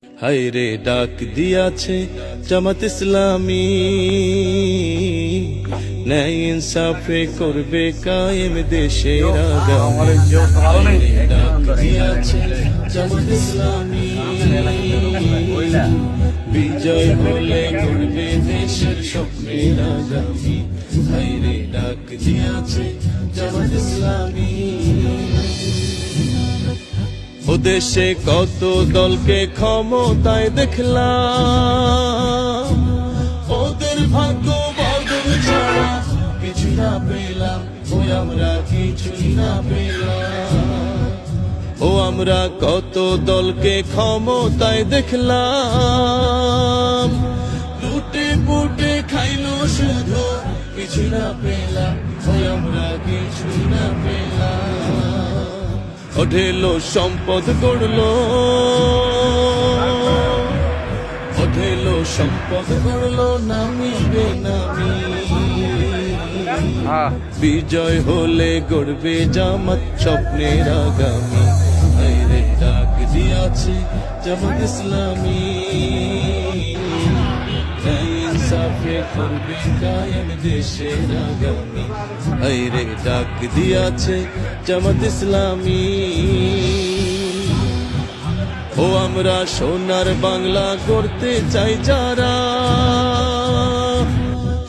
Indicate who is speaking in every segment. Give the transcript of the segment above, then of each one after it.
Speaker 1: হায় রে ডাক দিয়াছে জামাত ইসলামী, ন্যায় ইনসাফে করবে কায়েম দেশের আগামী। হায় রে ডাক দিয়াছে জামাত ইসলামী, বিজয় হলে করবে দেশের স্বপ্নের আগামী। হায় রে ডাক দিয়াছে জামাত ইসলামী। ও দেশে কত দলকে ক্ষমতায় দেখলাম, ওদের ভাগ্য বদল ছাড়া কিছু না পেলাম, ওই আমরা কিছুই না পেলাম। ও আমরা কত দলকে ক্ষমতায় দেখলাম, লুটে পুটে খাইলো শুধু, কিছু না পেলাম, ওই আমরা কিছুই না পেলাম। ওঠেলো সম্পদ গড়লো, ওঠেলো সম্পদ গড়লো, নামি বেনামি। বিজয় হলে গড়বে জামাত স্বপ্নের আগামী। হায় রে ডাক দিয়াছে জামাত ইসলামী, ইনসাফে করবে কায়েম দেশের আগামী। হায় রে ডাক দিয়াছে জামাত ইসলামী। ও আমরা সোনার বাংলা করতে চাই যারা,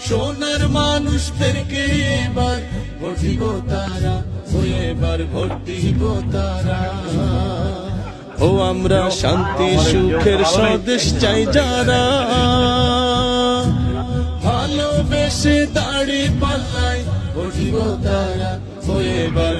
Speaker 1: সোনার মানুষদেরকে এবার ভোট দিব তারা, ও এবার ভোট দিব তারা। ও আমরা শান্তি সুখের স্বদেশ চাই যারা, ভালোবেসে দাড়ি পাল্লাই ভোট দিব তারা, ও এবার